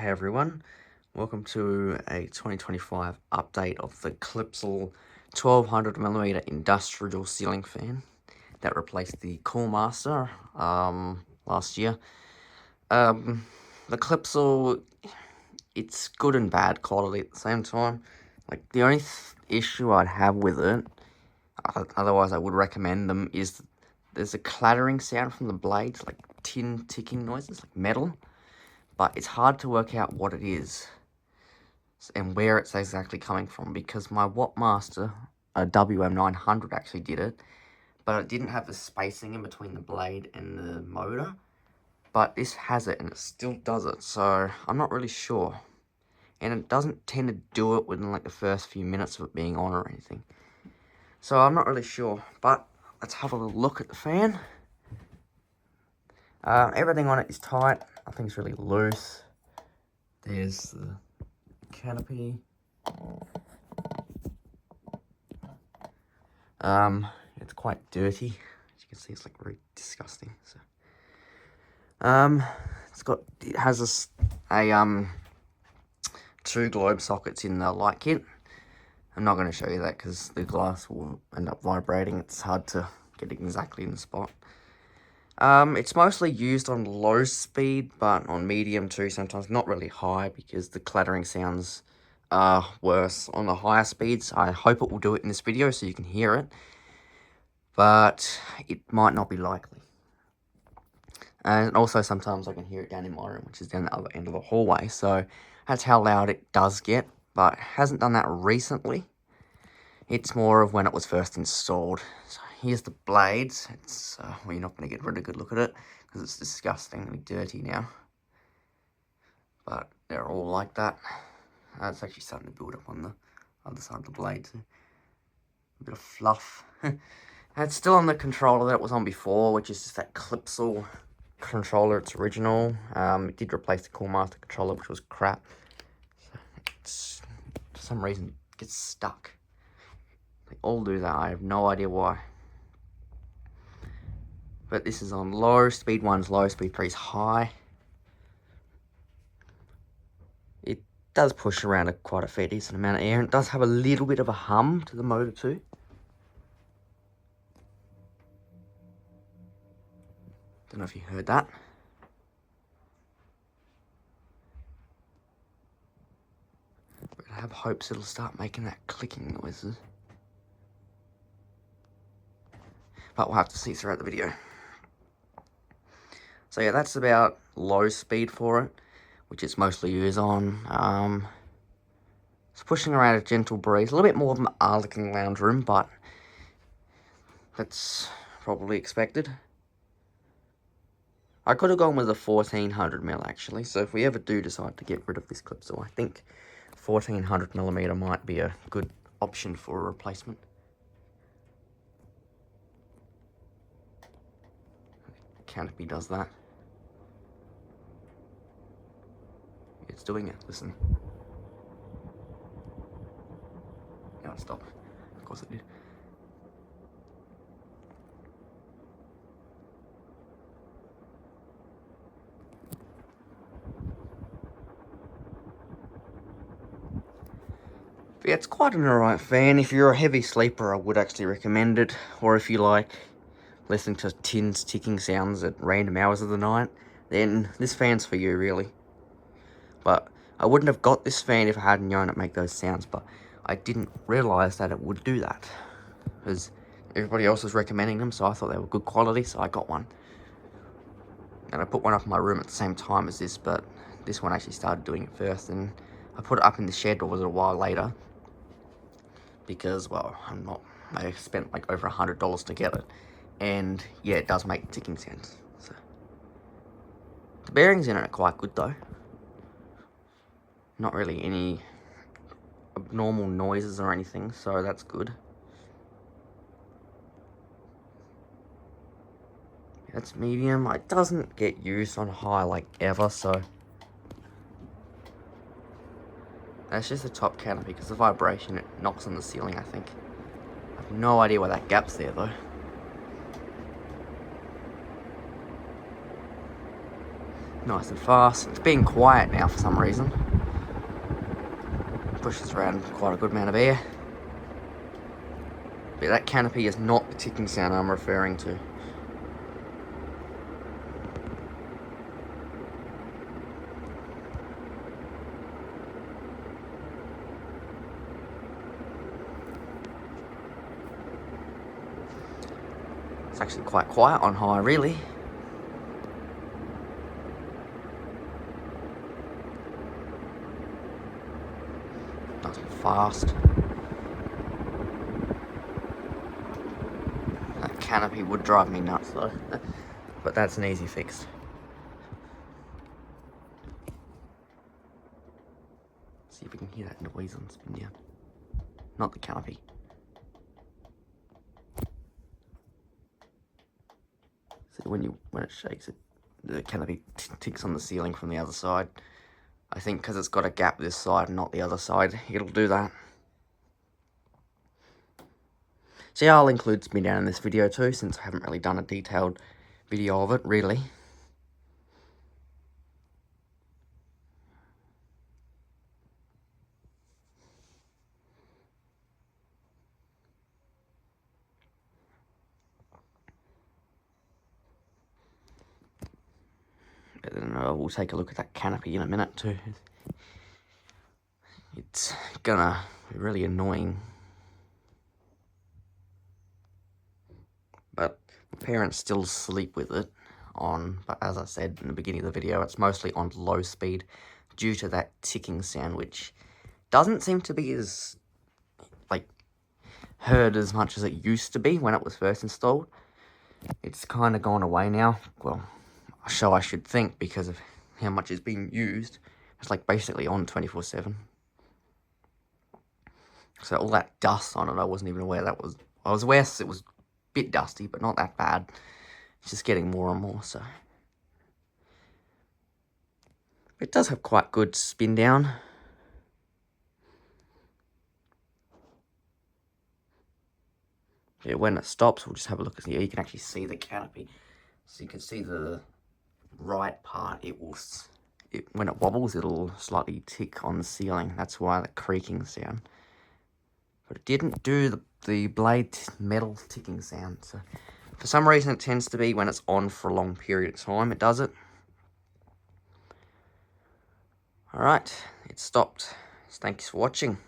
Hey everyone, welcome to a 2025 update of the Clipsal 1200mm industrial ceiling fan that replaced the Coolmaster last year. The Clipsal, it's good and bad quality at the same time. Like, the only issue I'd have with it, otherwise I would recommend them, is there's a clattering sound from the blades, like tin ticking noises, like metal. But it's hard to work out what it is and where it's exactly coming from, because my Wattmaster, a WM900, actually did it, but it didn't have the spacing in between the blade and the motor. But this has it, and it still does it, so I'm not really sure. And it doesn't tend to do it within like the first few minutes of it being on or anything. So I'm not really sure, but let's have a little look at the fan. Everything on it is tight, nothing's really loose. There's the Canopy. It's quite dirty. As you can see, it's like very disgusting. So, it has a two globe sockets in the light kit. I'm not going to show you that because the glass will end up vibrating. It's hard to get exactly in the spot. It's mostly used on low speed, but on medium too, sometimes not really high, because the clattering sounds are worse on the higher speeds. I hope it will do it in this video so you can hear it, but it might not be likely. And also sometimes I can hear it down in my room, which is down the other end of the hallway, so that's how loud it does get, but it hasn't done that recently. It's more of when it was first installed. So here's the blades. It's well, you're not going to get a really good look at it because it's disgustingly dirty now. But they're all like that. It's actually starting to build up on the other side of the blade too. A bit of fluff. And it's still on the controller that it was on before, which is just that Clipsal controller. It's original. It did replace the Coolmaster controller, which was crap. So it's, for some reason, it gets stuck. They all do that. I have no idea why. But this is on low. Speed 1's low, speed 3's high. It does push around quite a fair decent amount of air, and it does have a little bit of a hum to the motor too. Don't know if you heard that. But I have hopes it'll start making that clicking noises. But we'll have to see throughout the video. So yeah, that's about low speed for it, which it's mostly used on. It's pushing around a gentle breeze, a little bit more of an looking lounge room, but that's probably expected. I could have gone with a 1400mm actually, so if we ever do decide to get rid of this Clipsal, I think 1400mm might be a good option for a replacement. Canopy does that. It's doing it, listen. Now it stopped. Of course it did. But yeah, it's quite an alright fan. If you're a heavy sleeper, I would actually recommend it. Or if you like listening to tins ticking sounds at random hours of the night, then this fan's for you, really. But I wouldn't have got this fan if I hadn't known it make those sounds, but I didn't realise that it would do that, because everybody else was recommending them, so I thought they were good quality, so I got one. And I put one up in my room at the same time as this, but this one actually started doing it first, and I put it up in the shed, or was it a while later, because, well, I spent like over $100 to get it, and yeah, it does make ticking sounds. So the bearings in it are quite good though. Not really any abnormal noises or anything, so that's good. That's medium. It doesn't get used on high like ever, so that's just the top canopy, because the vibration, it knocks on the ceiling, I think. I have no idea why that gap's there though. Nice and fast. It's being quiet now for some reason. Pushes around quite a good amount of air. But that canopy is not the ticking sound I'm referring to. It's actually quite quiet on high, really. Nice and fast. That canopy would drive me nuts though, but that's an easy fix. See if we can hear that noise on spin down. Not the canopy. See, when it shakes it, the canopy ticks on the ceiling from the other side. I think because it's got a gap this side and not the other side, it'll do that. So yeah, I'll include spin down in this video too, since I haven't really done a detailed video of it, really. But then we'll take a look at that canopy in a minute too. It's gonna be really annoying. But my parents still sleep with it on, but as I said in the beginning of the video, it's mostly on low speed due to that ticking sound, which doesn't seem to be as, like, heard as much as it used to be when it was first installed. It's kind of gone away now. Well, so I should think, because of how much it's being used. It's like basically on 24/7. So all that dust on it, I wasn't even aware that was... I was aware it was a bit dusty, but not that bad. It's just getting more and more, so... It does have quite good spin down. Yeah, when it stops, we'll just have a look at here. You can actually see the canopy. So you can see the right part, when it wobbles, it'll slightly tick on the ceiling. That's why the creaking sound. But it didn't do the blade metal ticking sound. So for some reason, it tends to be when it's on for a long period of time, it does it. Alright, it stopped. Thanks for watching.